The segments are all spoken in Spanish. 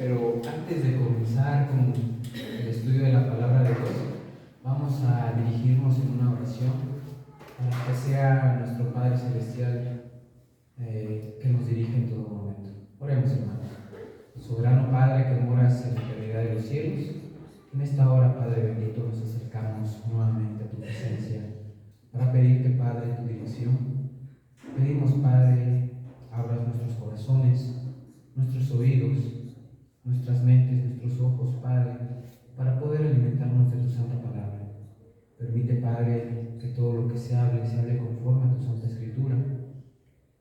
pero antes de comenzar con el estudio de la palabra de Dios, vamos a dirigirnos en una oración para que sea nuestro Padre Celestial que nos dirige en todo momento. Oremos, hermanos. Soberano Padre que moras en la eternidad de los cielos, en esta hora, Padre bendito, nos acercamos nuevamente a tu presencia para pedirte, Padre, tu dirección. Pedimos, Padre, abras nuestros corazones, nuestros oídos, nuestras mentes, nuestros ojos, Padre, para poder alimentarnos de tu santa palabra. Permite, Padre, que todo lo que se hable conforme a tu santa escritura.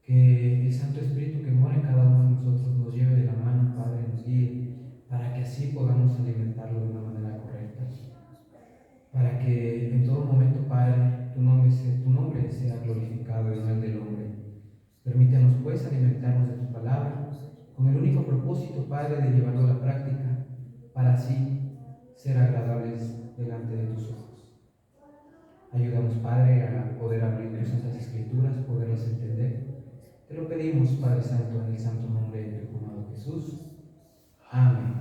Que el Santo Espíritu que mora en cada uno de nosotros nos lleve de la mano, Padre, nos guíe, para que así podamos alimentarlo de una manera correcta. Para que en todo momento, Padre, tu nombre sea glorificado y no el del hombre. Permítanos, pues, alimentarnos de tu palabra, con el único propósito, Padre, de llevarlo a la práctica, para así ser agradables delante de tus ojos. Ayúdanos, Padre, a poder abrir tus santas escrituras, poderlas entender. Te lo pedimos, Padre Santo, en el santo nombre de tu amado Jesús. Amén.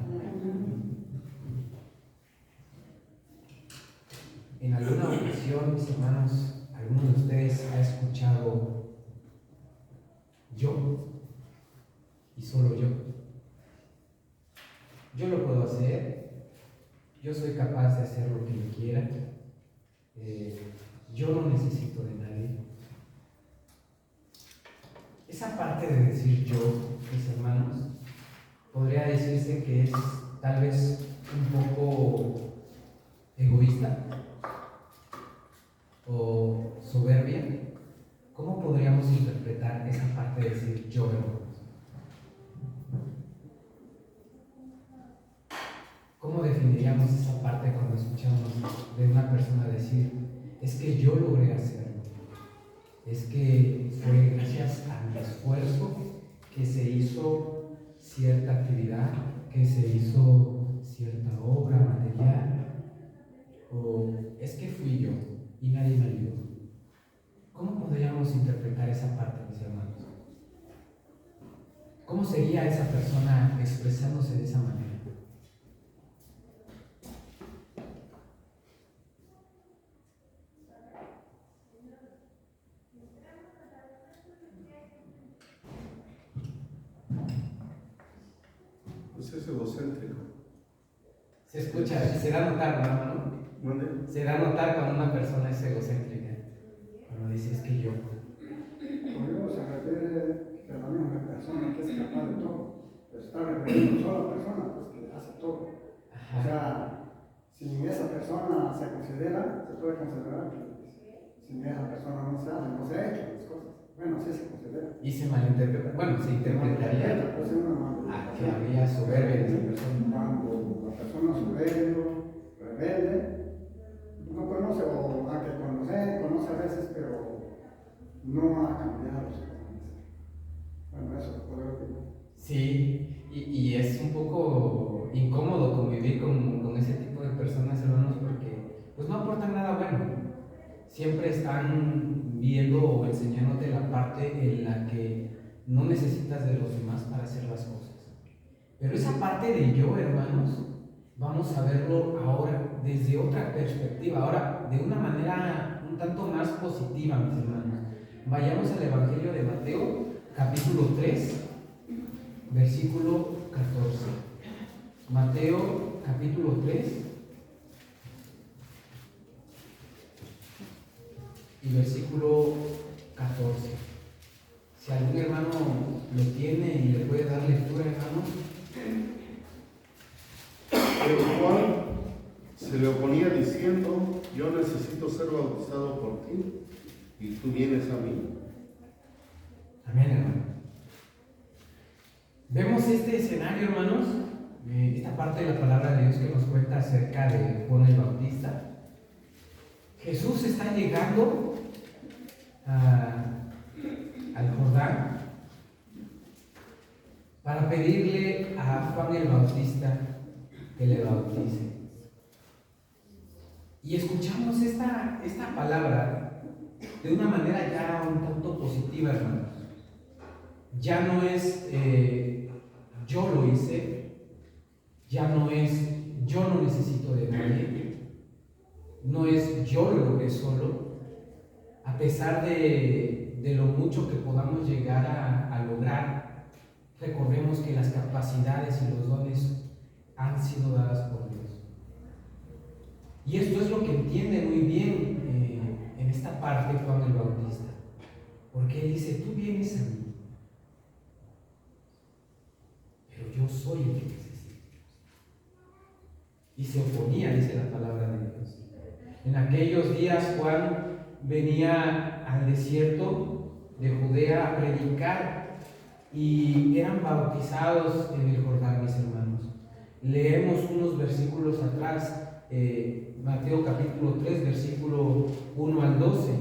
En alguna ocasión, mis hermanos, ¿alguno de ustedes ha escuchado yo y solo yo? Yo lo puedo hacer, yo soy capaz de hacer lo que yo quiera, yo no necesito de nadie. Esa parte de decir yo, mis hermanos, podría decirse que es tal vez un poco egoísta o soberbia. ¿Cómo podríamos interpretar esa parte de decir yo, hermanos? ¿Cómo definiríamos esa parte cuando escuchamos de una persona decir, es que yo logré hacerlo? Es que fue gracias a mi esfuerzo que se hizo cierta actividad, que se hizo cierta obra material, o es que fui yo y nadie me ayudó. ¿Cómo podríamos interpretar esa parte, mis hermanos? ¿Cómo sería esa persona expresándose de esa manera? Pues es egocéntrico. Se escucha, se da a notar, ¿no? ¿Dónde? Se da a notar cuando una persona es egocéntrica. Cuando dice es que yo. Conmigo se refiere a la misma persona que es capaz de todo. Pero está refiriendo a una sola persona pues, que hace todo. Ajá. O sea, si esa persona se considera, se puede considerar que si esa persona no se hace, no se ha hecho las cosas. Bueno, sí se considera. Y se malinterpreta. Bueno, se interpretaría Pues, que había soberbia en esa persona. Cuando la persona soberbia, rebelde, no conoce, o aunque conoce a veces, pero no ha cambiado su forma de ser. Bueno, eso puedo decir. Sí, y es un poco incómodo convivir con ese tipo de personas, hermanos, porque pues no aportan nada bueno. Siempre están viendo o enseñándote la parte en la que no necesitas de los demás para hacer las cosas. Pero esa parte de yo, hermanos, vamos a verlo ahora desde otra perspectiva, ahora de una manera un tanto más positiva, mis hermanos. Vayamos al Evangelio de Mateo, capítulo 3, versículo 14. Mateo, capítulo 3, y versículo 14. Si algún hermano lo tiene y le puede dar lectura, hermanos. Pero Juan se le oponía diciendo, yo necesito ser bautizado por ti y tú vienes a mí. Amén, hermano. Vemos este escenario, hermanos, esta parte de la palabra de Dios que nos cuenta acerca de Juan el Bautista. Jesús está llegando al Jordán para pedirle a Juan el Bautista que le bautice. Y escuchamos esta palabra de una manera ya un tanto positiva, hermanos. Ya no es yo lo hice, Ya no es yo no necesito de nadie, no es yo lo logré solo, a pesar de lo mucho que podamos llegar a lograr. Recordemos que las capacidades y los dones han sido dadas por Dios. Y esto es lo que entiende muy bien en esta parte Juan el Bautista, porque él dice: tú vienes a mí, pero yo soy el que necesito. Y se oponía, dice la palabra de Dios. En aquellos días Juan venía al desierto de Judea a predicar y eran bautizados en el Jordán, mis hermanos. Leemos unos versículos atrás, Mateo capítulo 3, versículo 1 al 12,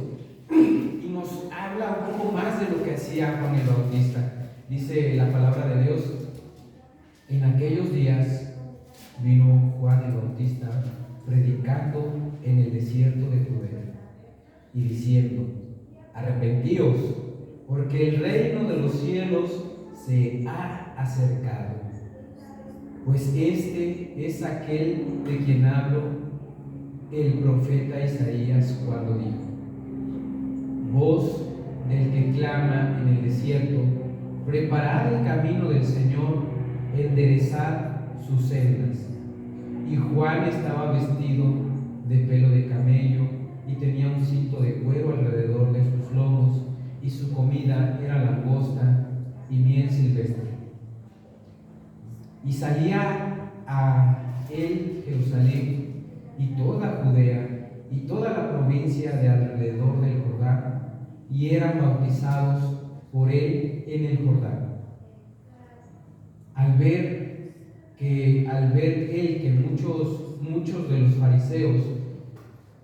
y nos habla un poco más de lo que hacía Juan el Bautista. Dice la palabra de Dios: en aquellos días vino Juan el Bautista predicando en el desierto de Judea y diciendo: arrepentíos, porque el reino de los cielos se ha acercado. Pues este es aquel de quien habló el profeta Isaías cuando dijo: voz del que clama en el desierto, preparad el camino del Señor, enderezad sus sendas. Y Juan estaba vestido de pelo de camello y tenía un cinto de cuero alrededor de sus lomos, y su comida era langosta y miel silvestre. Y salía a él Jerusalén y toda Judea y toda la provincia de alrededor del Jordán, y eran bautizados por él en el Jordán. Al ver él que muchos de los fariseos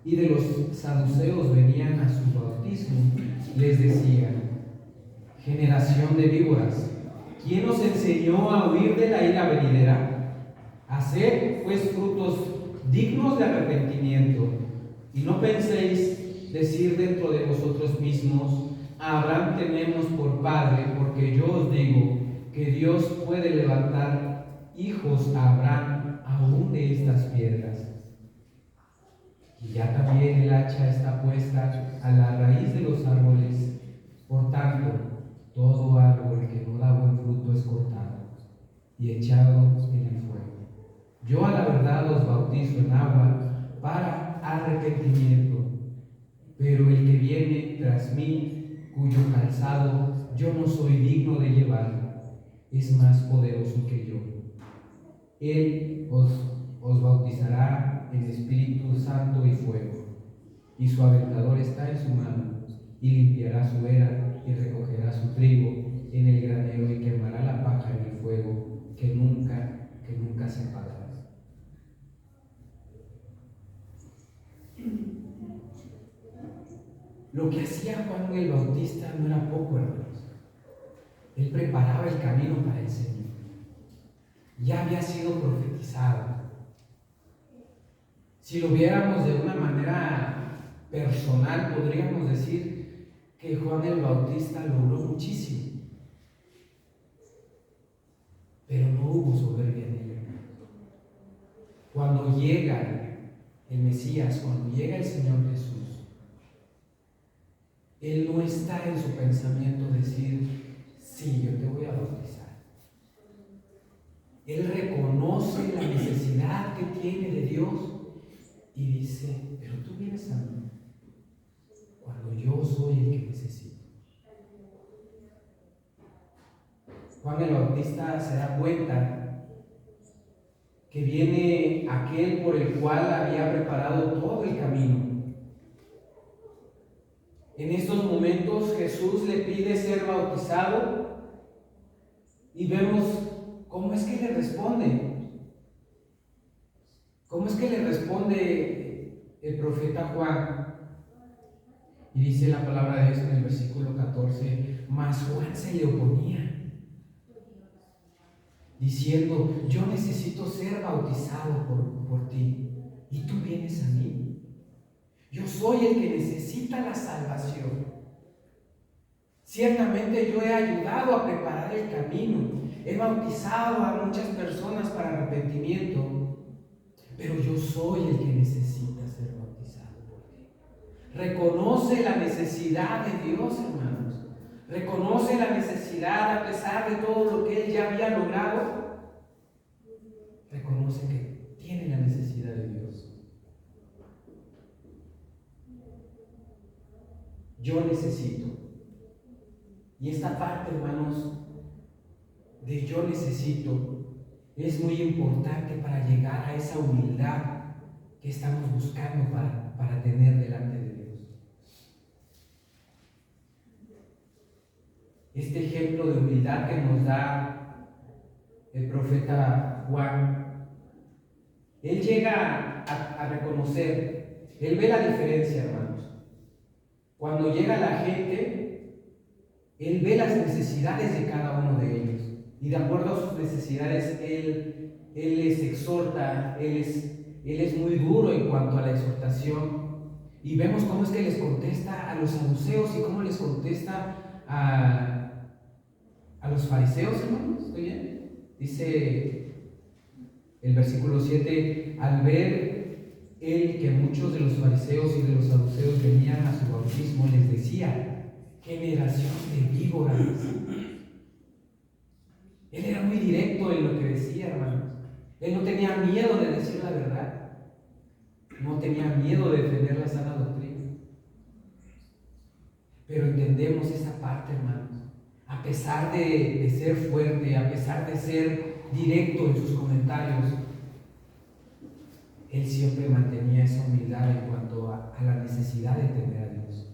y de los saduceos venían a su bautismo, les decía: generación de víboras, ¿quién os enseñó a huir de la ira venidera? Haced pues frutos dignos de arrepentimiento, y no penséis decir dentro de vosotros mismos: a Abraham tenemos por padre, porque yo os digo que Dios puede levantar hijos a Abraham aún de estas piedras. Y ya también el hacha está puesta a la raíz de los árboles. Por tanto, todo árbol que no da buen fruto es cortado y echado en el fuego. Yo a la verdad os bautizo en agua para arrepentimiento, pero el que viene tras mí, cuyo calzado yo no soy digno de llevar, es más poderoso que yo. Él os bautizará en Espíritu Santo y fuego, y su aventador está en su mano, y limpiará su era y recogerá su trigo en el granero, y quemará la paja en el fuego, que nunca se apagará. Lo que hacía Juan el Bautista no era poco, hermanos. Él preparaba el camino para el Señor. Ya había sido profetizado. Si lo viéramos de una manera personal, podríamos decir que Juan el Bautista logró muchísimo, pero no hubo soberbia en él. Cuando llega el Mesías, cuando llega el Señor Jesús, Él no está en su pensamiento decir: sí, yo te voy a bautizar. Él reconoce la necesidad que tiene de Dios y dice: pero tú vienes a mí cuando yo soy el que necesito. Juan el Bautista se da cuenta que viene aquel por el cual había preparado todo el camino. En estos momentos Jesús le pide ser bautizado y vemos cómo es que le responde. ¿Cómo es que le responde el profeta Juan? Y dice la palabra de Dios en el versículo 14: mas Juan se le oponía, diciendo: yo necesito ser bautizado por ti, y tú vienes a mí. Yo soy el que necesita la salvación. Ciertamente yo he ayudado a preparar el camino. he bautizado a muchas personas para arrepentimiento, pero yo soy el que necesita ser bautizado por ti. Reconoce la necesidad de Dios, hermanos. Reconoce la necesidad a pesar de todo lo que Él ya había logrado. Reconoce que tiene la necesidad de Dios. Yo necesito. Y esta parte, hermanos, de yo necesito, es muy importante para llegar a esa humildad que estamos buscando para tener delante de Dios. Este ejemplo de humildad que nos da el profeta Juan, él llega a reconocer, él ve la diferencia, hermanos. Cuando llega la gente, él ve las necesidades de cada uno de ellos. Y de acuerdo a sus necesidades, Él les exhorta, Él es muy duro en cuanto a la exhortación. Y vemos cómo es que les contesta a los saduceos y cómo les contesta a los fariseos, hermanos. ¿Estoy bien? Dice el versículo 7, al ver Él que muchos de los fariseos y de los saduceos venían a su bautismo, les decía: generación de víboras. Él era muy directo en lo que decía, hermanos. Él no tenía miedo de decir la verdad. No tenía miedo de defender la sana doctrina. Pero entendemos esa parte, hermanos. A pesar de ser fuerte, a pesar de ser directo en sus comentarios, Él siempre mantenía esa humildad en cuanto a la necesidad de temer a Dios.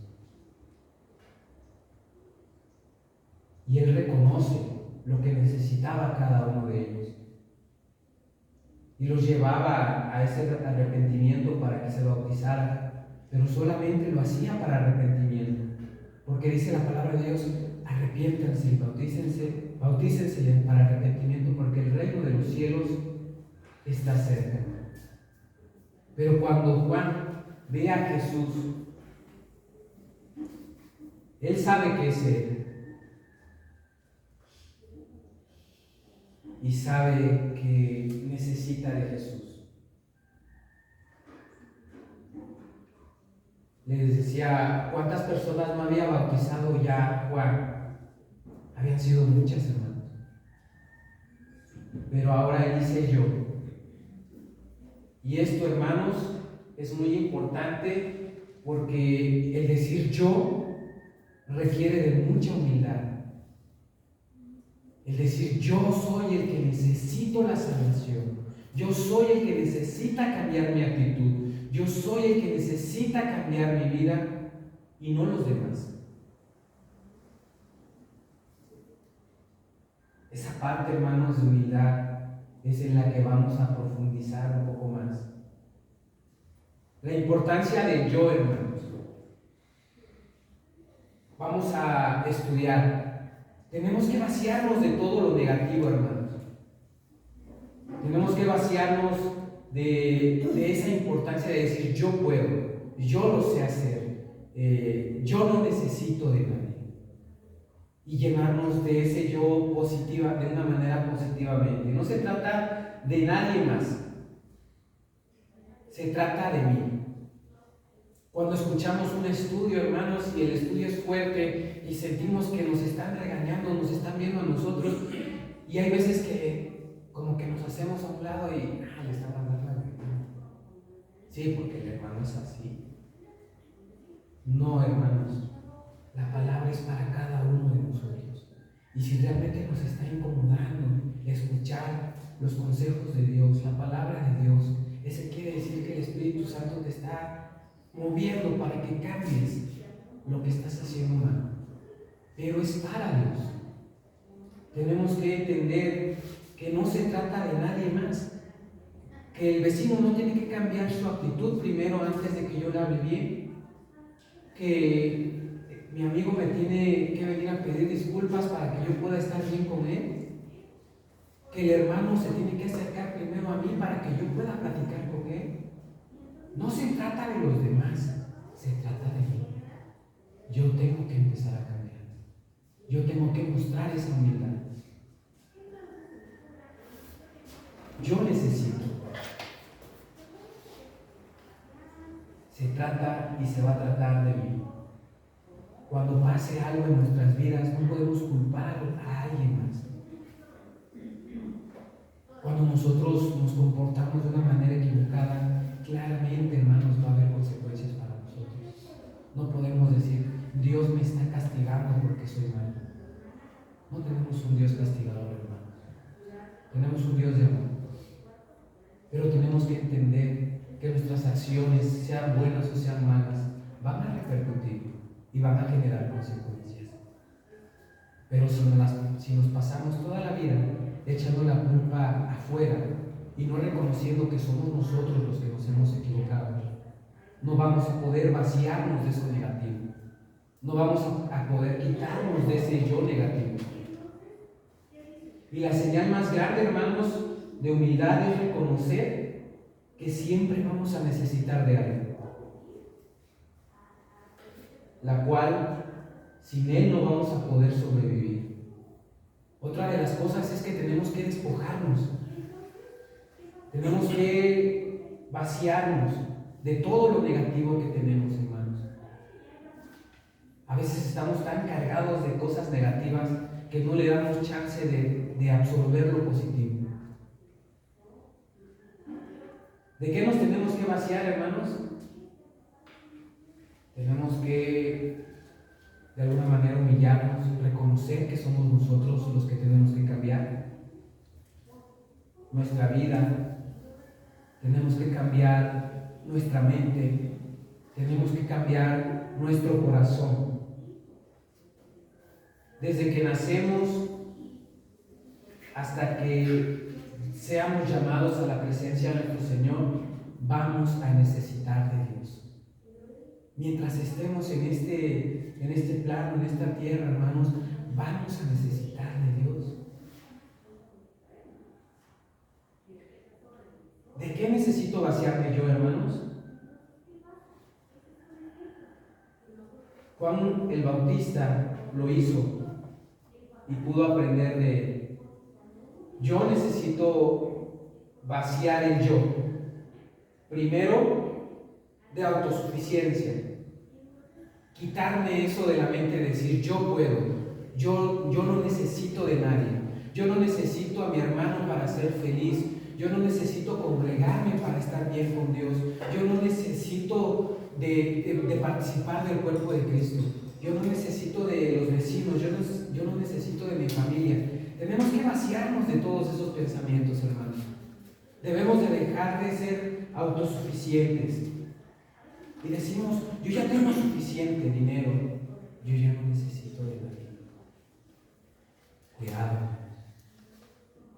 Y Él reconoce lo que necesitaba cada uno de ellos. Y los llevaba a ese arrepentimiento para que se bautizaran, pero solamente lo hacía para arrepentimiento. Porque dice la palabra de Dios: arrepiéntanse y bautícense para arrepentimiento, porque el reino de los cielos está cerca. Pero cuando Juan ve a Jesús, él sabe que es Él. Y sabe que necesita de Jesús. Les decía, ¿cuántas personas no había bautizado ya Juan? Habían sido muchas, hermanos. Pero ahora Él dice yo. Y esto, hermanos, es muy importante porque el decir yo requiere de mucha humildad. El decir yo soy el que necesito la salvación. Yo soy el que necesita cambiar mi actitud. Yo soy el que necesita cambiar mi vida y no los demás. Esa parte, hermanos, de humildad es en la que vamos a profundizar un poco más. La importancia del yo, hermanos. Vamos a estudiar. Tenemos que vaciarnos de todo lo negativo, hermanos. Tenemos que vaciarnos de esa importancia de decir yo puedo, yo lo sé hacer, yo no necesito de nadie. Y llenarnos de ese yo positiva, de una manera positivamente. No se trata de nadie más, se trata de mí. Cuando escuchamos un estudio, hermanos, y el estudio es fuerte y sentimos que nos están regañando, nos están viendo a nosotros, y hay veces que como que nos hacemos a un lado y le están hablando al hermano. Sí, porque el hermano es así. No, hermanos, la palabra es para cada uno de nosotros. Y si realmente nos está incomodando escuchar los consejos de Dios, la palabra de Dios, eso quiere decir que el Espíritu Santo te está moviendo para que cambies lo que estás haciendo mal. Pero es para Dios. Tenemos que entender que no se trata de nadie más, que el vecino no tiene que cambiar su actitud primero antes de que yo le hable bien, que mi amigo me tiene que venir a pedir disculpas para que yo pueda estar bien con él, que el hermano se tiene que acercar primero a mí para que yo pueda platicar con él. No se trata de los demás, se trata de mí. Yo tengo que empezar a cambiar. Yo tengo que mostrar esa humildad. trata y se va a tratar de mí. Cuando pase algo en nuestras vidas, no podemos culpar a alguien más. Cuando nosotros nos comportamos de una manera equivocada, claramente, hermanos, va a haber consecuencias para nosotros. No podemos decir, Dios me está castigando porque soy malo. No tenemos un Dios castigador, hermanos. Tenemos un Dios de amor. Pero tenemos que entender que nuestras acciones, sean buenas o sean malas, van a repercutir y van a generar consecuencias. Pero si nos pasamos toda la vida echando la culpa afuera y no reconociendo que somos nosotros los que nos hemos equivocado, no vamos a poder vaciarnos de eso negativo. No vamos a poder quitarnos de ese yo negativo. Y la señal más grande, hermanos, de humildad es reconocer que siempre vamos a necesitar de algo, la cual sin Él no vamos a poder sobrevivir. Otra de las cosas es que tenemos que despojarnos, tenemos que vaciarnos de todo lo negativo que tenemos, hermanos. A veces estamos tan cargados de cosas negativas que no le damos chance de absorber lo positivo. ¿De qué nos tenemos que vaciar, hermanos? Tenemos que, de alguna manera, humillarnos, reconocer que somos nosotros los que tenemos que cambiar nuestra vida, tenemos que cambiar nuestra mente, tenemos que cambiar nuestro corazón. Desde que nacemos hasta que seamos llamados a la presencia de nuestro Señor, vamos a necesitar de Dios. Mientras estemos en este plano, en esta tierra, hermanos, vamos a necesitar de Dios. ¿De qué necesito vaciarme yo, hermanos? Juan el Bautista lo hizo y pudo aprender de él. Yo necesito vaciar el yo. Primero, de autosuficiencia. Quitarme eso de la mente, decir yo puedo, yo no necesito de nadie, yo no necesito a mi hermano para ser feliz, yo no necesito congregarme para estar bien con Dios, yo no necesito de participar del cuerpo de Cristo, yo no necesito de los vecinos, yo no necesito de mi familia. Tenemos que vaciarnos de todos esos pensamientos, hermanos. Debemos de dejar de ser autosuficientes. Y decimos, yo ya tengo suficiente dinero, yo ya no necesito de nadie. Cuidado,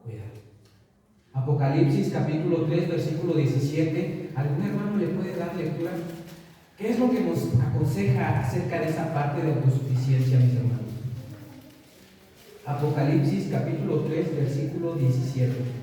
cuidado. Apocalipsis capítulo 3, versículo 17. ¿Algún hermano le puede dar lectura? ¿Qué es lo que nos aconseja acerca de esa parte de autosuficiencia, mis hermanos? Apocalipsis capítulo 3, versículo 17.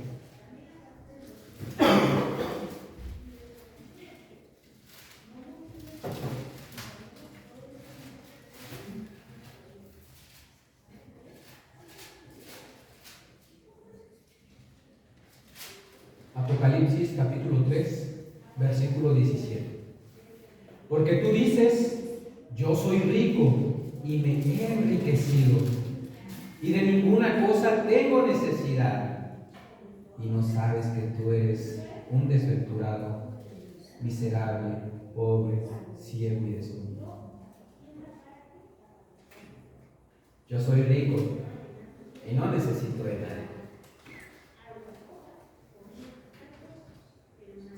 Apocalipsis capítulo 3, versículo 17. Porque tú dices, yo soy rico y me he enriquecido, y de ninguna cosa tengo necesidad, y no sabes que tú eres un desventurado, miserable, pobre, ciego y desnudo. Yo soy rico y no necesito de nadie.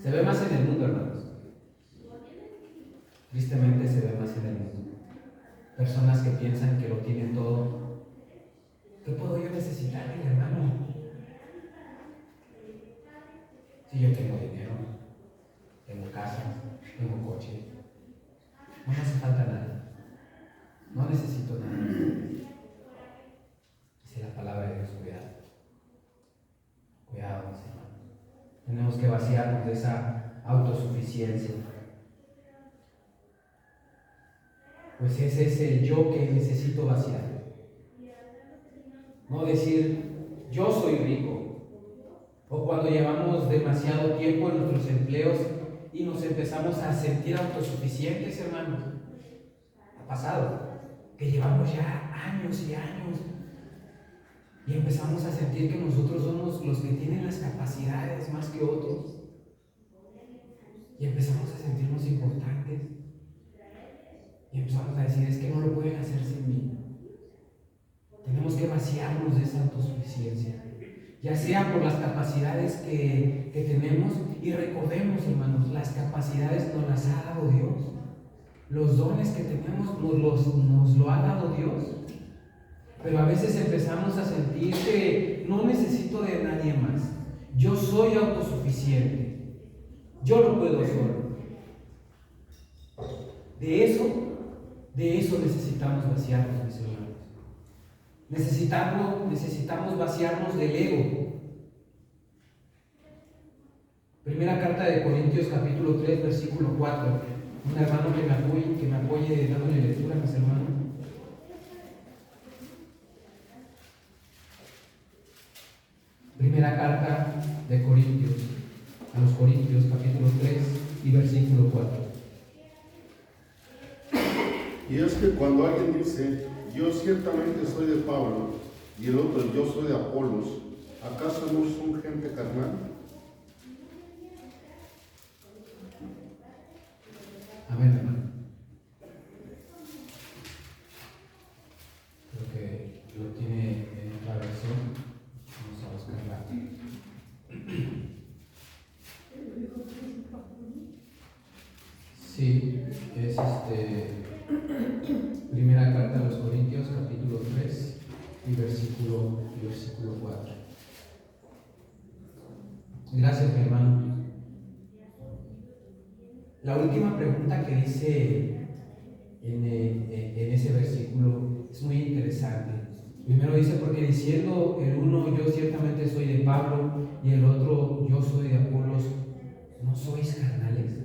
Se ve más en el mundo, hermanos. Tristemente se ve más en el mundo. Personas que piensan que lo tienen todo. ¿Qué puedo yo necesitar, mi hermano? Si yo tengo dinero, tengo casa, tengo coche, no me hace falta nada. No necesito nada. Dice la palabra de Dios, cuidado. Cuidado, mis hermanos. Tenemos que vaciarnos de esa autosuficiencia. Pues ese es el yo que necesito vaciar. No decir, yo soy rico. O cuando llevamos demasiado tiempo en nuestros empleos y nos empezamos a sentir autosuficientes, hermanos. Ha pasado que llevamos ya años y años y empezamos a sentir que nosotros somos los que tienen las capacidades más que otros. Y empezamos a sentirnos importantes. Y empezamos a decir, es que no lo pueden hacer sin mí. Tenemos que vaciarnos de esa autosuficiencia, ya sea por las capacidades que tenemos. Y recordemos, hermanos, las capacidades nos las ha dado Dios. Los dones que tenemos nos lo ha dado Dios. Pero a veces empezamos a sentir que no necesito de nadie más. Yo soy autosuficiente. Yo lo puedo solo. De eso necesitamos vaciarnos, mis hermanos. Necesitamos vaciarnos del ego. Primera carta de Corintios, capítulo 3, versículo 4. Un hermano que me apoye dándole lectura, mis hermanos. Primera carta de Corintios, a los Corintios, capítulo 3 y versículo 4. Y es que cuando alguien dice, yo ciertamente soy de Pablo, y el otro, yo soy de Apolos, ¿acaso no son gente carnal? Amén, hermano. Creo que lo tiene en otra versión. Vamos a buscarla. Sí, es primera carta a los Corintios, capítulo 3 y versículo 4. Gracias, mi hermano. La última pregunta que dice en ese versículo es muy interesante. Primero dice, porque diciendo el uno, yo ciertamente soy de Pablo, y el otro, yo soy de Apolos, ¿no sois carnales?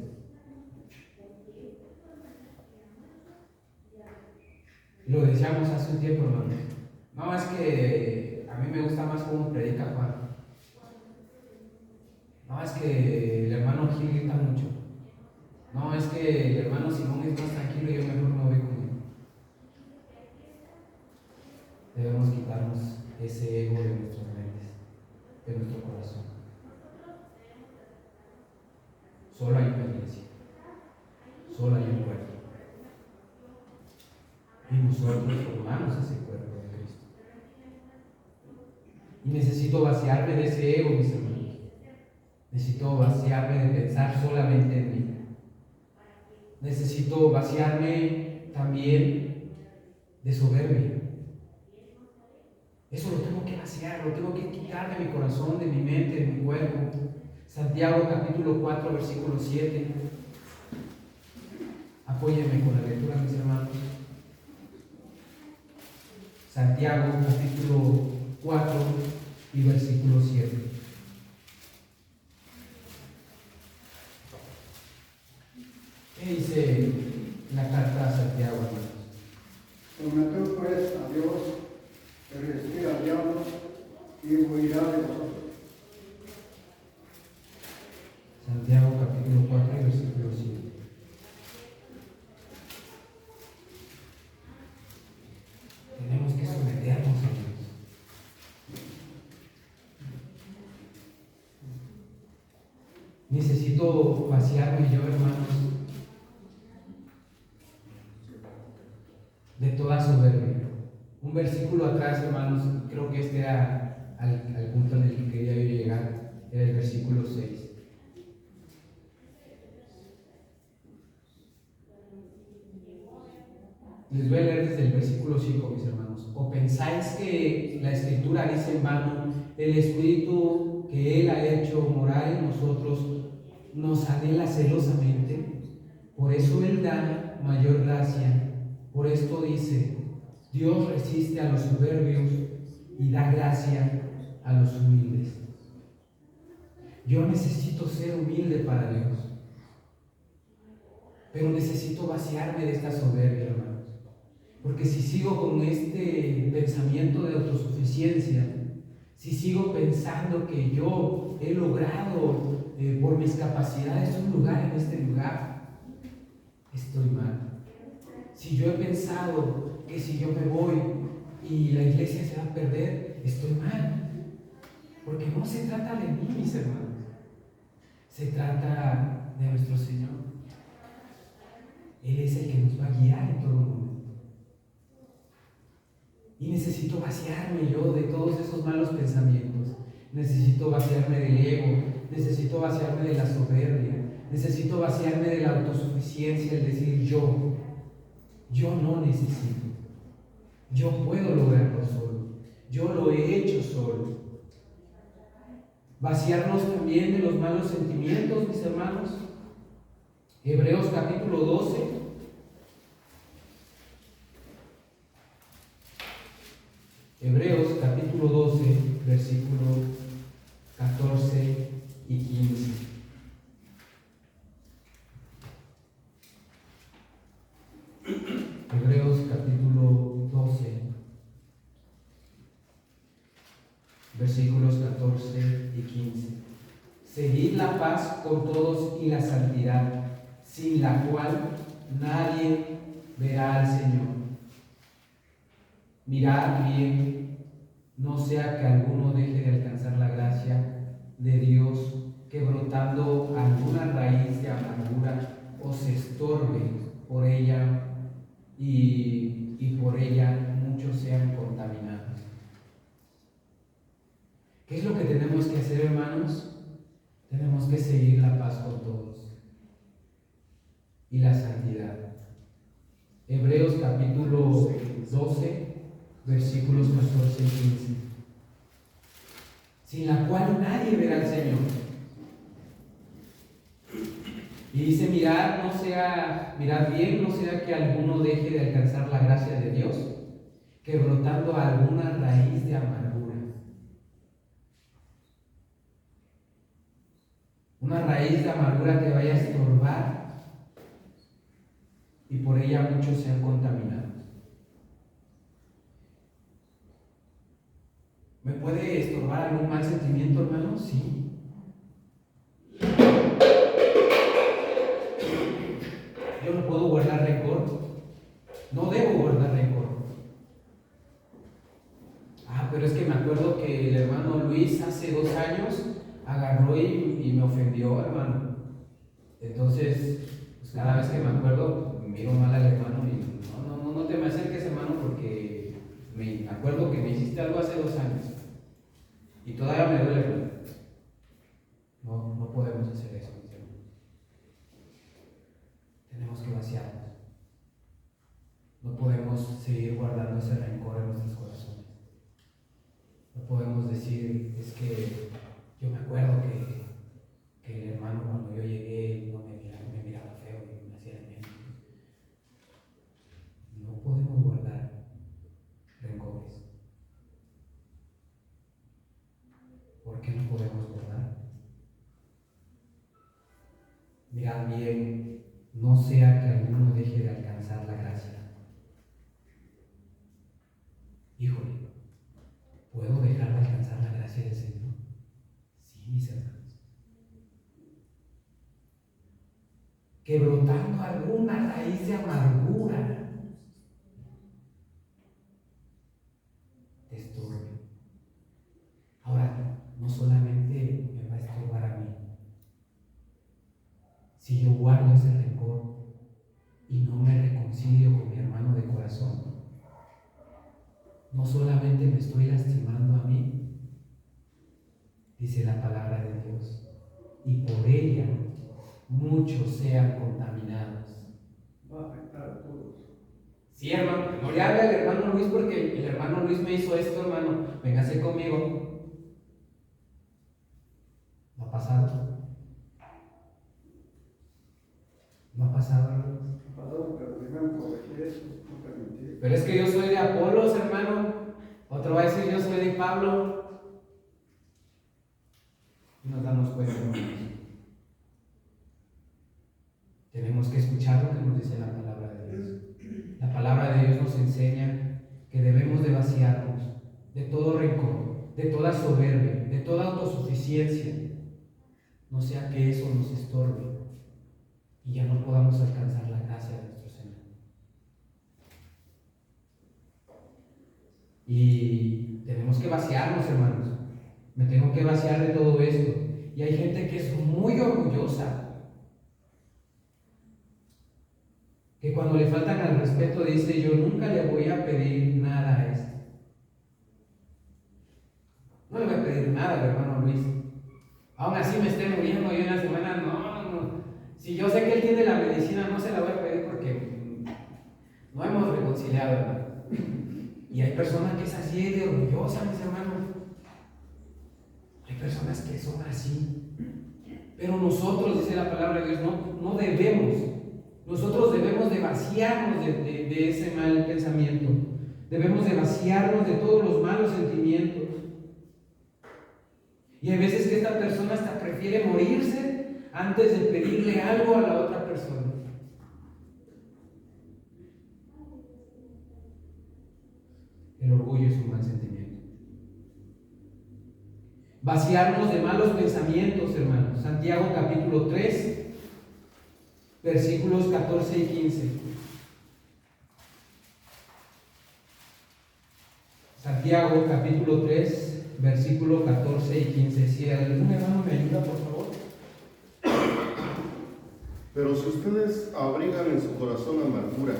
Lo decíamos hace un tiempo, hermano. No, es que a mí me gusta más cómo predica Juan. No, es que el hermano Gil grita mucho. No, es que el hermano Simón es más tranquilo y yo mejor me voy con él. Debemos quitarnos ese ego de nuestras mentes, de nuestro corazón. Solo hay una iglesia, solo hay un cuerpo. Y nosotros formamos ese cuerpo de Cristo. Y necesito vaciarme de ese ego, mis hermanos. Necesito vaciarme de pensar solamente en mí. Necesito vaciarme también de soberbia. Eso lo tengo que vaciar, lo tengo que quitar de mi corazón, de mi mente, de mi cuerpo. Santiago capítulo 4, versículo 7. Apóyenme con la lectura, mis hermanos. Santiago capítulo 4 y versículo 7. ¿Qué dice la carta a Santiago, hermanos? Someted pues a Dios, resistir al diablo y huirá de vosotros. Santiago capítulo 4 y versículo 7. Tenemos que someternos a Dios. Necesito vaciarme yo, hermanos, de toda soberbia. Un versículo atrás, hermanos, creo que este era al punto en el que quería yo llegar, era el versículo 6. Les voy a leer desde el versículo 5, mis hermanos. ¿O pensáis que la Escritura dice en vano, el Espíritu que Él ha hecho morar en nosotros nos anhela celosamente? Por eso Él da mayor gracia. Por esto dice, Dios resiste a los soberbios y da gracia a los humildes. Yo necesito ser humilde para Dios, pero necesito vaciarme de esta soberbia, hermanos. Porque si sigo con este pensamiento de autosuficiencia, si sigo pensando que yo he logrado por mis capacidades un lugar en este lugar, estoy mal. Si yo he pensado que si yo me voy y la iglesia se va a perder, estoy mal. Porque no se trata de mí, mis hermanos. Se trata de nuestro Señor. Él es el que nos va a guiar en todo momento. Y necesito vaciarme yo de todos esos malos pensamientos. Necesito vaciarme del ego. Necesito vaciarme de la soberbia. Necesito vaciarme de la autosuficiencia, el decir yo no necesito. Yo puedo lograrlo solo. Yo lo he hecho solo. Vaciarnos también de los malos sentimientos, mis hermanos. Hebreos capítulo 12. Hebreos capítulo 12, versículos 14 y 15. Hebreos capítulo 12, versículos 14 y 15. Seguid la paz con todos y la santidad, sin la cual nadie verá al Señor. Mirad bien, no sea que alguno deje de alcanzar la gracia de Dios, que brotando alguna raíz de amargura os estorbe por ella y por ella muchos sean contaminados. ¿Qué es lo que tenemos que hacer, hermanos? Tenemos que seguir la paz con todos y la santidad. Hebreos capítulo 12, versículos 14 y 15. Sin la cual nadie verá al Señor. Y dice, mirad bien, no sea que alguno deje de alcanzar la gracia de Dios, que brotando alguna raíz de amargura. Una raíz de amargura que vaya a estorbar y por ella muchos sean contaminados. ¿Me puede estorbar algún mal sentimiento, hermano? Sí. Yo no puedo guardar rencor. No debo guardar rencor. Pero es que me acuerdo que el hermano Luis hace 2 años agarró y me ofendió, hermano. Entonces, pues cada vez que me acuerdo, miro mal al hermano y no te me acerques, hermano, porque me acuerdo que me hiciste algo hace 2 años. Y todavía me duele, hermano. No podemos hacer eso, mis hermanos. Tenemos que vaciarnos. No podemos seguir guardando ese rencor en nuestros corazones. No podemos decir, es que yo me acuerdo que el hermano cuando yo llegué no me miraba feo y me hacía de menos. No podemos guardar rencores. ¿Por qué no podemos guardar? Mirad bien, no sea que alguno deje de alcanzar la gracia. Híjole, ¿puedo dejar de alcanzar la gracia del Señor? Sí, mis hermanos. Que brotando alguna raíz de amargura te estorbe. Ahora, no solamente me va a estorbar a mí. Si yo guardo ese rencor y no me reconcilio con mi hermano de corazón, no solamente me estoy lastimando a mí, dice la palabra de Dios, y por ella muchos sean contaminados. Va a afectar a todos. Sí, hermano, no le hable al hermano Luis porque el hermano Luis me hizo esto, hermano. Véngase conmigo. ¿No ha pasado? ¿No ha pasado, hermanos? Ha pasado, pero primero corregir eso, no permitir. Pero es que yo soy de Apolos, hermano. Otro va a decir yo soy de Pablo. Y nos damos cuenta, hermanos. Tenemos que escuchar lo que nos dice la palabra de Dios. La palabra de Dios nos enseña que debemos de vaciarnos de todo rencor, de toda soberbia, de toda autosuficiencia, no sea que eso nos estorbe y ya no podamos alcanzar la gracia de nuestro Señor. Y tenemos que vaciarnos, hermanos. Me tengo que vaciar de todo esto. Y hay gente que es muy orgullosa, que cuando le faltan al respeto dice: yo nunca le voy a pedir nada a este. No le voy a pedir nada al hermano Luis. Aún así me esté muriendo yo en la semana, no. Si yo sé que él tiene la medicina, no se la voy a pedir porque no hemos reconciliado, hermano. Y hay personas que es así de orgullosa, mis hermanos. Hay personas que son así. Pero nosotros, dice la palabra de Dios, no debemos. Nosotros debemos de vaciarnos de ese mal pensamiento. Debemos de vaciarnos de todos los malos sentimientos. Y hay veces que esta persona hasta prefiere morirse antes de pedirle algo a la otra persona. El orgullo es un mal sentimiento. Vaciarnos de malos pensamientos, hermanos. Santiago capítulo 3, versículos 14 y 15. Santiago capítulo 3, versículo 14 y 15. Si algún hermano me ayuda, por favor. Pero si ustedes abrigan en su corazón amargura,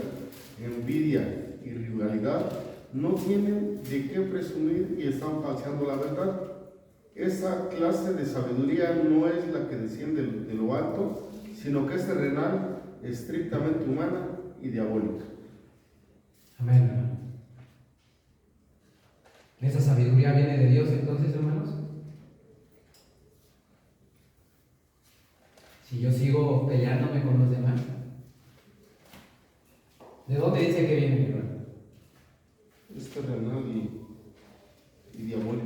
envidia y rivalidad, no tienen de qué presumir y están falseando la verdad. Esa clase de sabiduría no es la que desciende de lo alto, sino que es terrenal, estrictamente humana y diabólica. Amén, hermano. ¿Esa sabiduría viene de Dios entonces, hermanos? Si yo sigo peleándome con los demás, ¿de dónde dice que viene, mi hermano? Es terrenal y diabólica.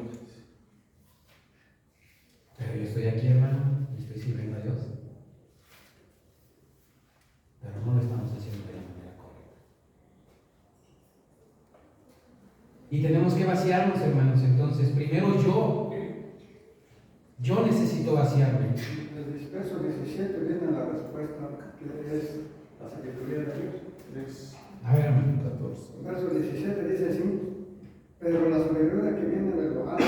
Pero yo estoy aquí, hermano, y estoy sirviendo a Dios. Pero no lo estamos haciendo de la manera correcta. Y tenemos que vaciarnos, hermanos. Entonces, primero yo necesito vaciarme. El verso 17 viene la respuesta, que es la sabiduría de Dios. A ver, hermano. 14. El verso 17 dice así: pero la sabiduría que viene de lo alto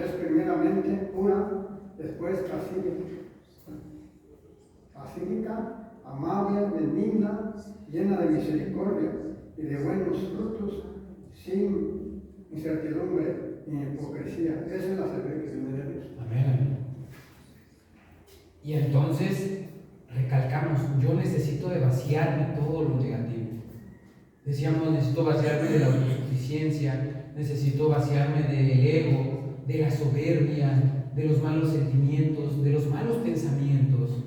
es primeramente pura, después pacífica, amable, benigna, llena de misericordia y de buenos frutos, sin incertidumbre ni hipocresía. Esa es la sabiduría que viene de Dios. Amén. Y entonces recalcamos, yo necesito de vaciarme todo lo negativo. Decíamos, necesito vaciarme de la autosuficiencia, necesito vaciarme del ego, de la soberbia, de los malos sentimientos, de los malos pensamientos.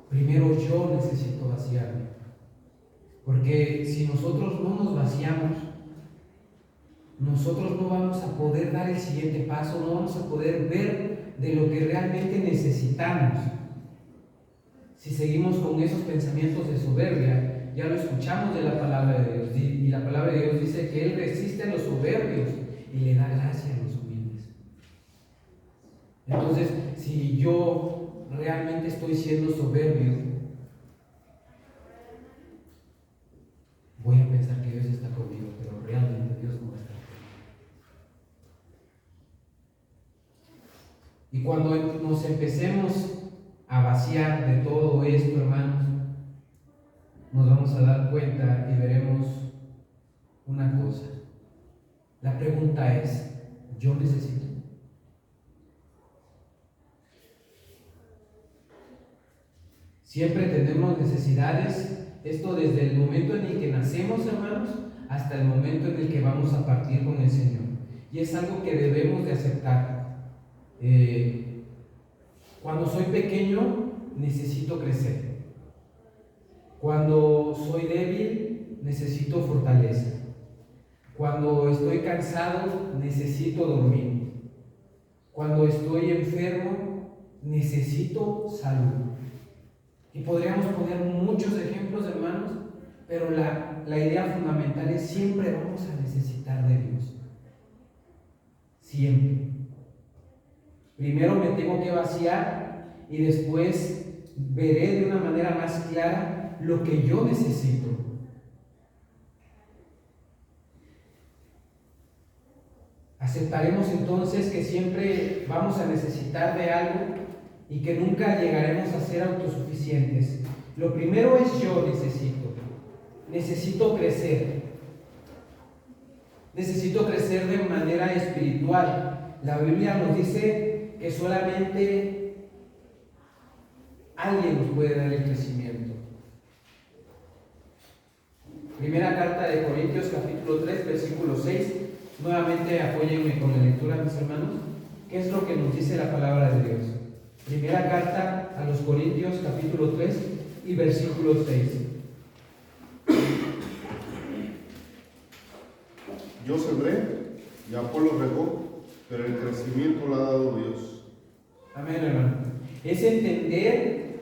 Primero yo necesito vaciarme. Porque si nosotros no nos vaciamos, nosotros no vamos a poder dar el siguiente paso, no vamos a poder ver de lo que realmente necesitamos. Si seguimos con esos pensamientos de soberbia, ya lo escuchamos de la palabra de Dios, y la palabra de Dios dice que Él resiste a los soberbios y le da gracia a los humildes. Entonces, si yo realmente estoy siendo soberbio, voy a pensar que Dios está conmigo, pero realmente Dios no está conmigo. Y cuando nos empecemos a vaciar de todo esto, hermanos, nos vamos a dar cuenta y veremos una cosa. La pregunta es, ¿yo necesito? Siempre tenemos necesidades, esto desde el momento en el que nacemos, hermanos, hasta el momento en el que vamos a partir con el Señor. Y es algo que debemos de aceptar. Cuando soy pequeño, necesito crecer. Cuando soy débil, necesito fortaleza. Cuando estoy cansado, necesito dormir. Cuando estoy enfermo, necesito salud. Y podríamos poner muchos ejemplos, hermanos, pero la idea fundamental es siempre vamos a necesitar de Dios. Siempre. Primero me tengo que vaciar y después veré de una manera más clara lo que yo necesito. Aceptaremos entonces que siempre vamos a necesitar de algo y que nunca llegaremos a ser autosuficientes. Lo primero es yo necesito crecer. Necesito crecer de manera espiritual. La Biblia nos dice que solamente alguien nos puede dar el crecimiento. Primera carta de Corintios, capítulo 3, versículo 6. Nuevamente apóyenme con la lectura, mis hermanos. ¿Qué es lo que nos dice la palabra de Dios? Primera carta a los Corintios, capítulo 3 y versículo 6. Yo sembré y Apolo regó, pero el crecimiento lo ha dado Dios. Amén, hermano. Es entender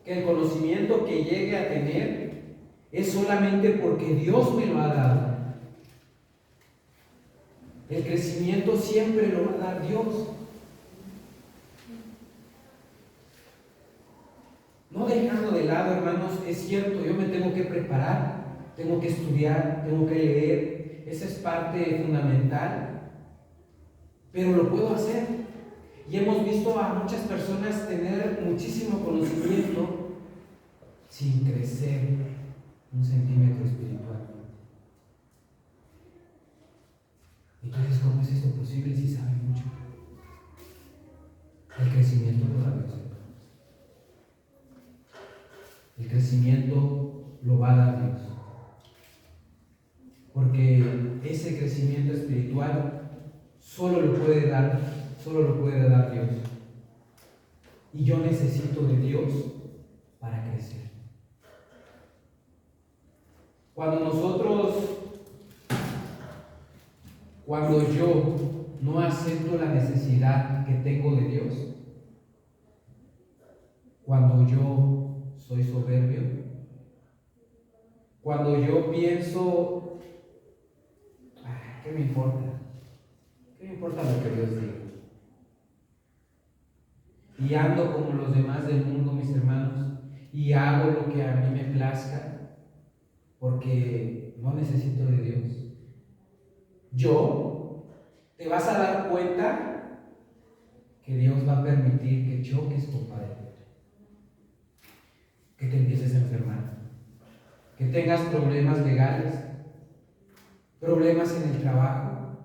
que el conocimiento que llegue a tener es solamente porque Dios me lo ha dado. El crecimiento siempre lo va a dar Dios. No dejando de lado, hermanos, es cierto, yo me tengo que preparar, tengo que estudiar, tengo que leer, esa es parte fundamental, pero lo puedo hacer. Y hemos visto a muchas personas tener muchísimo conocimiento sin crecer un centímetro espiritual. Entonces, ¿cómo es esto posible si saben mucho? El crecimiento lo da Dios. El crecimiento lo va a dar Dios. Porque ese crecimiento espiritual solo lo puede dar Dios. Y yo necesito de Dios para crecer. Cuando yo no acepto la necesidad que tengo de Dios, cuando yo soy soberbio, cuando yo pienso, ¿qué me importa? ¿Qué me importa lo que Dios diga? Y ando como los demás del mundo, mis hermanos, y hago lo que a mí me plazca, porque no necesito de Dios. Te vas a dar cuenta que Dios va a permitir que choques con Padre, que te empieces a enfermar, que tengas problemas legales, problemas en el trabajo.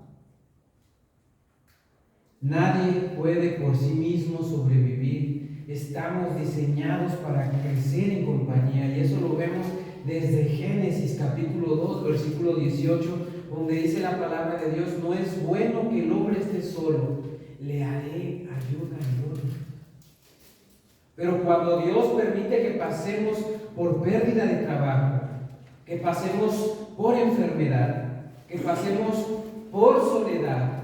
Nadie puede por sí mismo sobrevivir. Estamos diseñados para crecer en compañía, y eso lo vemos desde Génesis capítulo 2, versículo 18, donde dice la palabra de Dios: no es bueno que el hombre esté solo, le haré ayuda idónea. Pero cuando Dios permite que pasemos por pérdida de trabajo, que pasemos por enfermedad, que pasemos por soledad,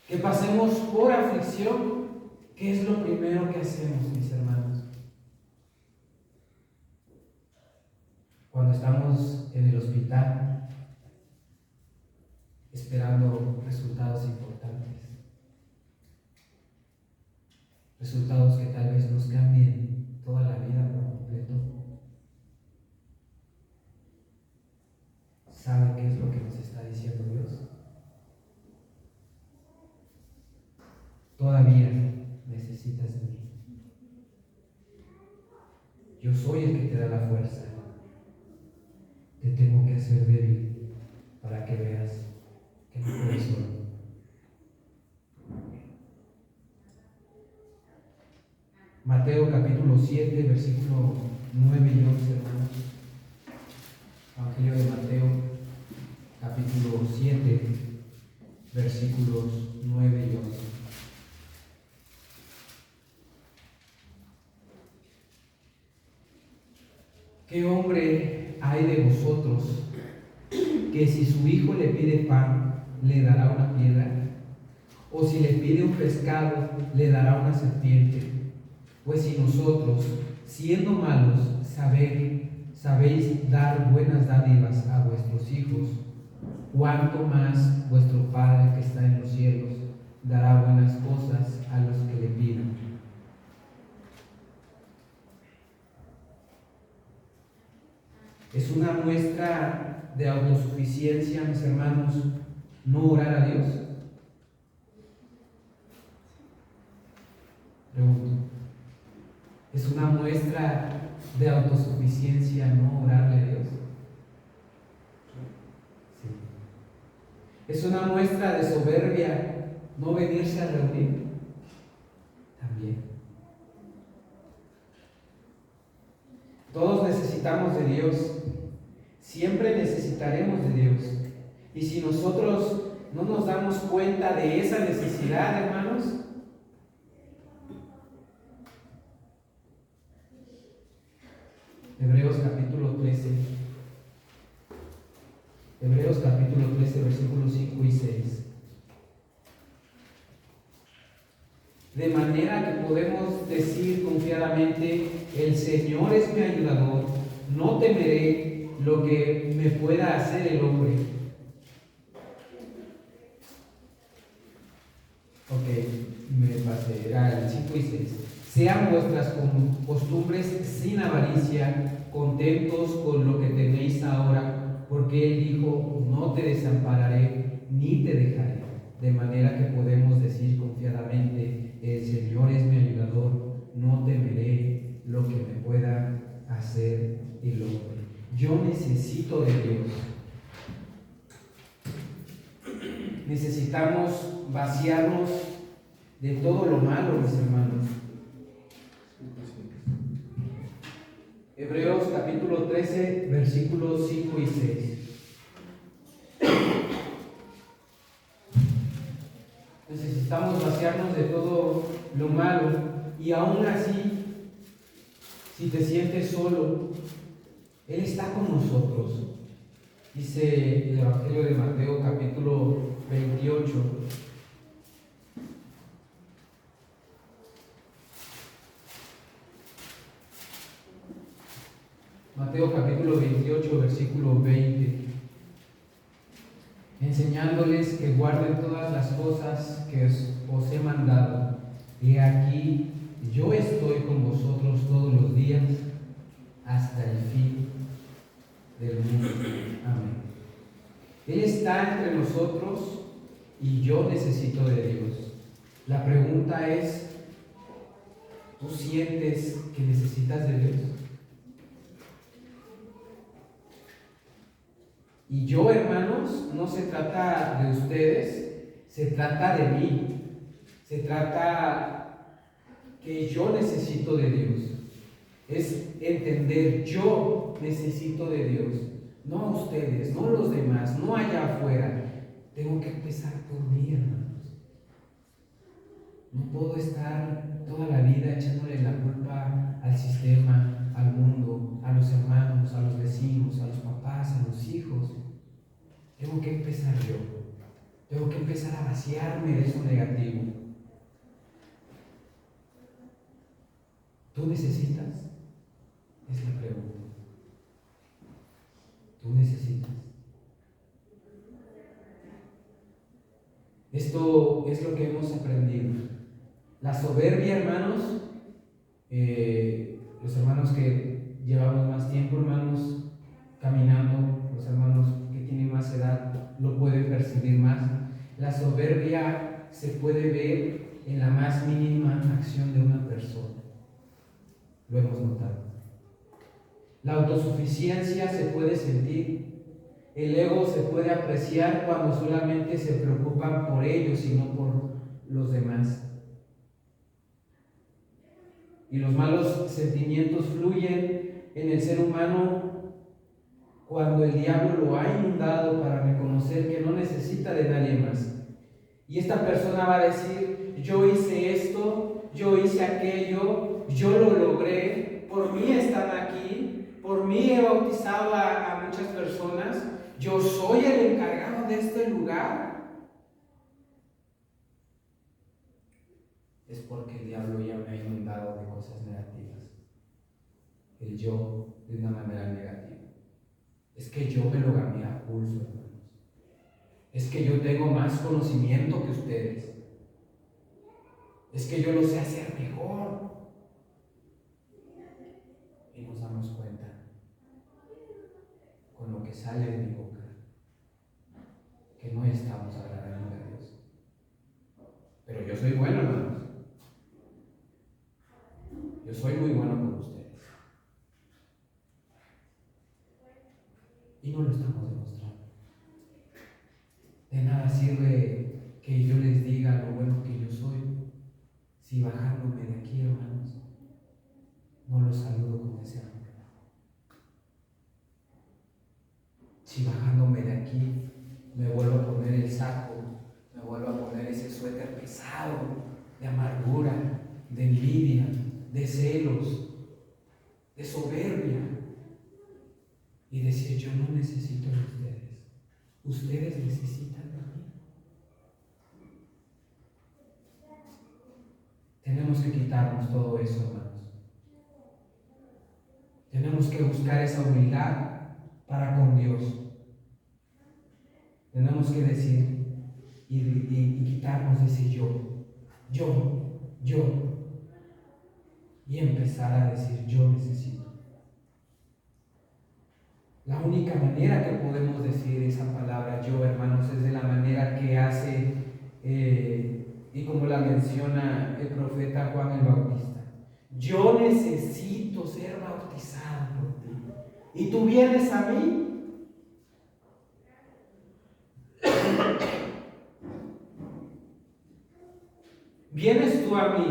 que pasemos por aflicción, ¿qué es lo primero que hacemos, mis hermanos? Cuando estamos en el hospital esperando resultados importantes, resultados que tal vez nos cambien toda la vida por completo, ¿sabe qué es lo que nos está diciendo Dios? Todavía necesitas de mí. Yo soy el que te da la fuerza. Te tengo que hacer débil para que veas que no puedes solo. Mateo capítulo 7, versículo 9 y 11, hermanos. Evangelio de Mateo capítulo 7, versículos 9 y 11. ¿Qué hombre hay de vosotros que si su hijo le pide pan, le dará una piedra? ¿O si le pide un pescado, le dará una serpiente? Pues si nosotros, siendo malos, sabéis dar buenas dádivas a vuestros hijos, ¿cuánto más vuestro Padre que está en los cielos dará buenas cosas a los que le pidan. Es una muestra de autosuficiencia, mis hermanos, no orar a Dios. Pregunto, ¿es una muestra de autosuficiencia no orarle a Dios? Sí. ¿Es una muestra de soberbia no venirse a reunir? También. Todos necesitamos de Dios, siempre necesitaremos de Dios. Y si nosotros no nos damos cuenta de esa necesidad, hermanos, Hebreos capítulo 13, versículos 5 y 6. De manera que podemos decir confiadamente, el Señor es mi ayudador, no temeré lo que me pueda hacer el hombre. Ok, me pasé, era el 5 y 6. Sean vuestras costumbres sin avaricia, contentos con lo que tenéis ahora, porque Él dijo, no te desampararé ni te dejaré. De manera que podemos decir confiadamente, el Señor es mi ayudador, no temeré lo que me pueda hacer el hombre. Yo necesito de Dios. Necesitamos vaciarnos de todo lo malo, mis hermanos. Hebreos capítulo 13, versículos 5 y 6. Necesitamos vaciarnos de todo lo malo, y aún así, si te sientes solo, Él está con nosotros. Dice el Evangelio de Mateo capítulo 28. Mateo capítulo 28, versículo 20. Enseñándoles que guarden todas las cosas que os he mandado. Y aquí yo estoy con vosotros todos los días hasta el fin del mundo. Amén. Él está entre nosotros y yo necesito de Dios. La pregunta es, ¿tú sientes que necesitas de Dios? Y yo, hermanos, no se trata de ustedes, se trata de mí. Se trata que yo necesito de Dios. Es entender, yo necesito de Dios. No a ustedes, no a los demás, no allá afuera. Tengo que empezar por mí, hermanos. No puedo estar toda la vida echándole la culpa al sistema, al mundo, a los hermanos, a los vecinos, a los papás, a los hijos. Tengo que empezar yo. Tengo que empezar a vaciarme de eso negativo. ¿Tú necesitas? Es la pregunta. ¿Tú necesitas? Esto es lo que hemos aprendido. La soberbia, hermanos, los hermanos que llevamos más tiempo, hermanos, caminando, los hermanos que tienen más edad lo pueden percibir más. La soberbia se puede ver en la más mínima acción de una persona. Lo hemos notado. La autosuficiencia se puede sentir. El ego se puede apreciar cuando solamente se preocupan por ellos y no por los demás. Y los malos sentimientos fluyen en el ser humano cuando el diablo lo ha inundado para reconocer que no necesita de nadie más. Y esta persona va a decir, yo hice esto, yo hice aquello, yo lo logré, por mí están aquí, por mí he bautizado a muchas personas, yo soy el encargado de este lugar. Es porque el diablo ya me ha inundado de cosas negativas. El yo de una manera negativa. Es que yo me lo gané a pulso, hermanos. Es que yo tengo más conocimiento que ustedes. Es que yo lo sé hacer mejor. Y nos damos cuenta con lo que sale de mi boca que no estamos agradando a Dios. Pero yo soy bueno, hermanos. Yo soy muy bueno con ustedes. Y no lo estamos demostrando. De nada sirve que yo les diga lo bueno que yo soy, si bajándome de aquí, hermanos, no los saludo con ese amor. Si bajándome de aquí me vuelvo a poner el saco, me vuelvo a poner ese suéter pesado de amargura, de envidia, de celos, de soberbia, y decir: yo no necesito de ustedes necesitan de mí. Tenemos que quitarnos todo eso, hermanos. Tenemos que buscar esa humildad para con Dios. Tenemos que decir y quitarnos ese yo, y empezar a decir: yo necesito. La única manera que podemos decir esa palabra yo, hermanos, es de la manera que hace y como la menciona el profeta Juan el Bautista: yo necesito ser bautizado por ti, y tú vienes a mí. Vienes tú a mí,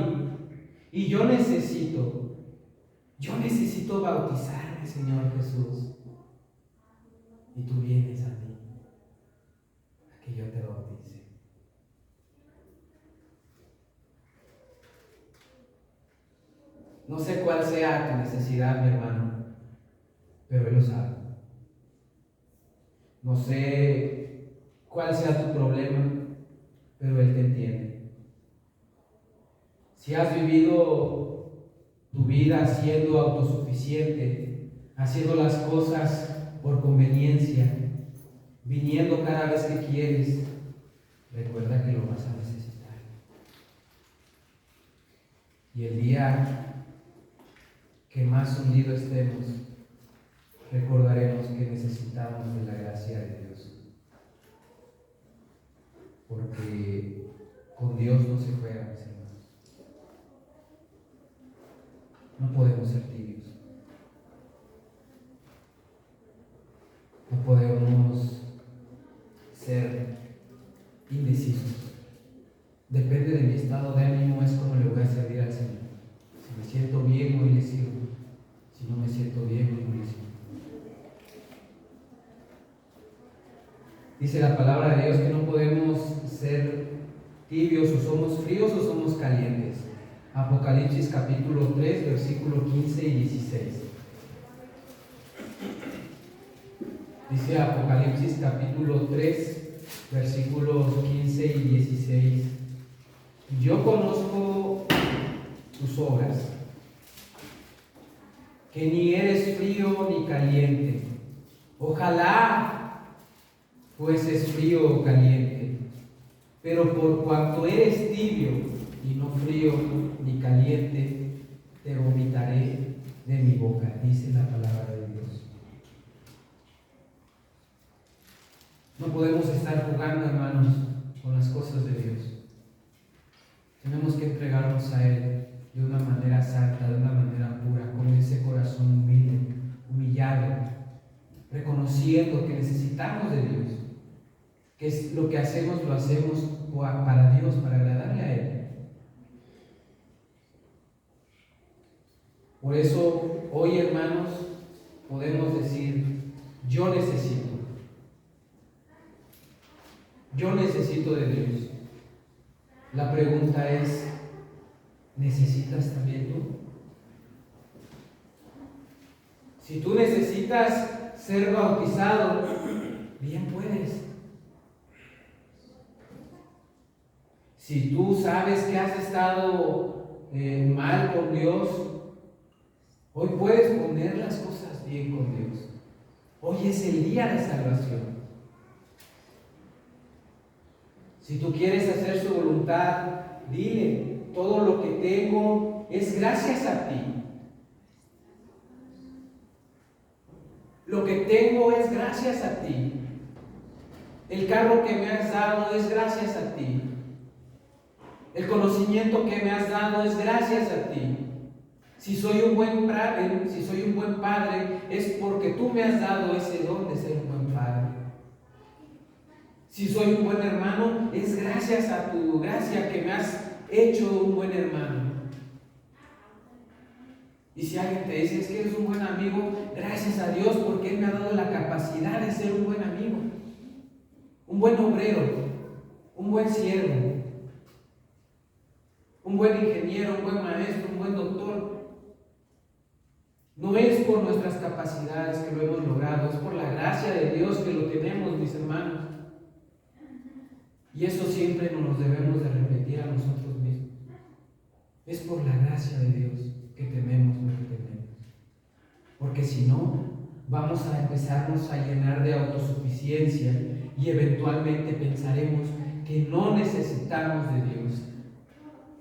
y yo necesito bautizarme, Señor Jesús. Y tú vienes a mí, a que yo te bautice. No sé cuál sea tu necesidad, mi hermano, pero Él lo sabe. No sé cuál sea tu problema, pero Él te entiende. Si has vivido tu vida siendo autosuficiente, haciendo las cosas por conveniencia, viniendo cada vez que quieres, recuerda que lo vas a necesitar. Y el día que más hundido estemos, recordaremos que necesitamos de la gracia de Dios. Porque con Dios no se juega, mis hermanos. No podemos ser tibios. No podemos ser indecisos. Depende de mi estado de ánimo, es como le voy a servir al Señor. Si me siento bien, hoy le sirvo. Si no me siento bien, hoy no le sirvo. Dice la palabra de Dios que no podemos ser tibios, o somos fríos o somos calientes. Apocalipsis capítulo 3, versículo 15 y 16. Dice Apocalipsis capítulo 3, versículos 15 y 16. Yo conozco tus obras, que ni eres frío ni caliente. Ojalá fueses frío o caliente, pero por cuanto eres tibio y no frío ni caliente, te vomitaré de mi boca, dice la palabra de Dios. No podemos estar jugando, hermanos, con las cosas de Dios. Tenemos que entregarnos a Él de una manera santa, de una manera pura, con ese corazón humilde, humillado, reconociendo que necesitamos de Dios, que es lo que hacemos, lo hacemos para Dios, para agradarle a Él. Por eso hoy, hermanos, podemos decir: yo necesito de Dios. La pregunta es: ¿necesitas también tú? Si tú necesitas ser bautizado, bien puedes. Si tú sabes que has estado mal con Dios, hoy puedes poner las cosas bien con Dios. Hoy es el día de salvación. Si tú quieres hacer su voluntad, dile: todo lo que tengo es gracias a ti. Lo que tengo es gracias a ti. El carro que me has dado es gracias a ti. El conocimiento que me has dado es gracias a ti. Si soy un buen padre, es porque tú me has dado ese don de ser un buen padre. Si soy un buen hermano, es gracias a tu gracia que me has hecho un buen hermano. Y si alguien te dice, es que eres un buen amigo, gracias a Dios porque Él me ha dado la capacidad de ser un buen amigo, un buen obrero, un buen siervo, un buen ingeniero, un buen maestro, un buen doctor. No es por nuestras capacidades que lo hemos logrado, es por la gracia de Dios que lo tenemos, mis hermanos. Y eso siempre nos lo debemos de repetir a nosotros mismos. Es por la gracia de Dios que tenemos lo que tenemos. Porque si no, vamos a empezarnos a llenar de autosuficiencia y eventualmente pensaremos que no necesitamos de Dios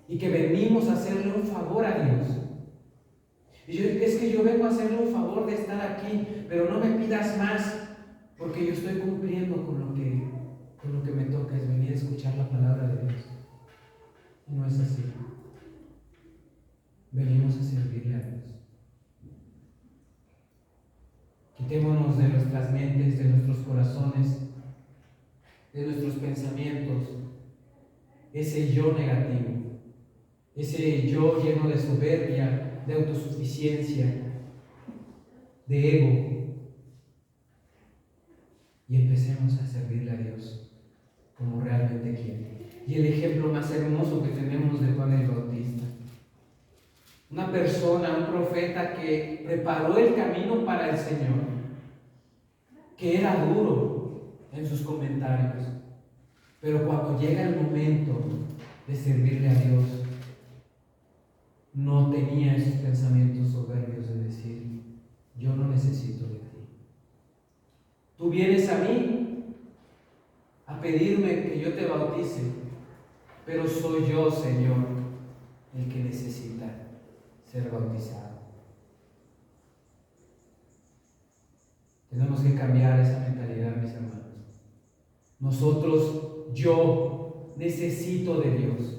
y que venimos a hacerle un favor a Dios. Es que yo vengo a hacerle un favor de estar aquí, pero no me pidas más, porque yo estoy cumpliendo con lo que me toca, es venir a escuchar la palabra de Dios. Y no es así. Venimos a servirle a Dios. Quitémonos de nuestras mentes, de nuestros corazones, de nuestros pensamientos, ese yo negativo, ese yo lleno de soberbia, de autosuficiencia, de ego, y empecemos a servirle a Dios como realmente quiere. Y el ejemplo más hermoso que tenemos de Juan el Bautista, una persona, un profeta que preparó el camino para el Señor, que era duro en sus comentarios, pero cuando llega el momento de servirle a Dios, no tenía esos pensamientos soberbios de decir, yo no necesito de ti. Tú vienes a mí a pedirme que yo te bautice, pero soy yo, Señor, el que necesita ser bautizado. Tenemos que cambiar esa mentalidad, mis hermanos. Yo necesito de Dios.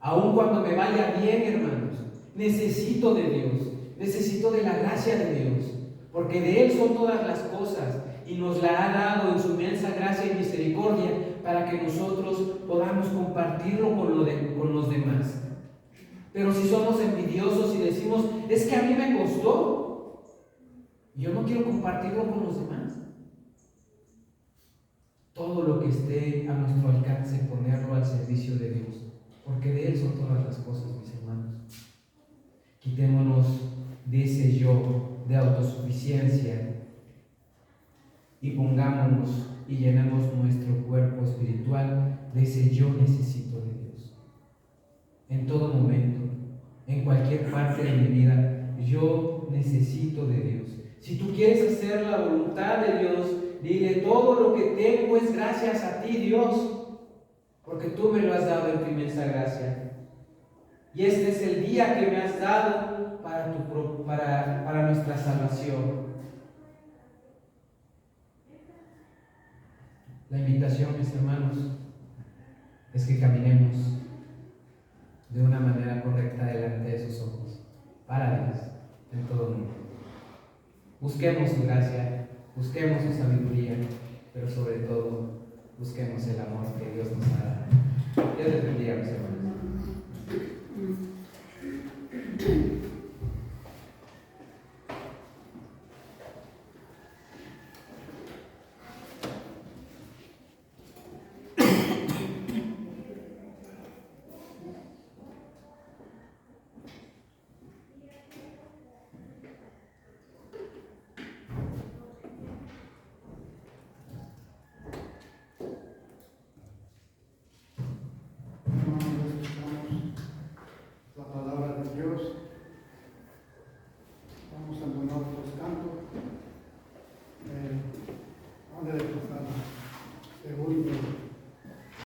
Aun cuando me vaya bien, hermanos, necesito de Dios, necesito de la gracia de Dios, porque de Él son todas las cosas y nos la ha dado en su inmensa gracia y misericordia para que nosotros podamos compartirlo con los demás. Pero si somos envidiosos y decimos, es que a mí me costó, yo no quiero compartirlo con los demás. Todo lo que esté a nuestro alcance, ponerlo al servicio de Dios, porque de Él son todas las cosas, mis hermanos. Quitémonos de ese yo de autosuficiencia y pongámonos y llenemos nuestro cuerpo espiritual de ese yo necesito de Dios. En todo momento, en cualquier parte de mi vida, yo necesito de Dios. Si tú quieres hacer la voluntad de Dios, dile, todo lo que tengo es gracias a ti, Dios, porque tú me lo has dado en tu inmensa gracia. Y este es el día que me has dado para nuestra salvación. La invitación, mis hermanos, es que caminemos de una manera correcta delante de sus ojos, para Dios, en todo mundo. Busquemos su gracia, busquemos su sabiduría, pero sobre todo, busquemos el amor que Dios nos ha dado. Dios les bendiga, mis hermanos. La palabra de Dios. Vamos a entonar los cantos. ¿Dónde de pasar? Segundo.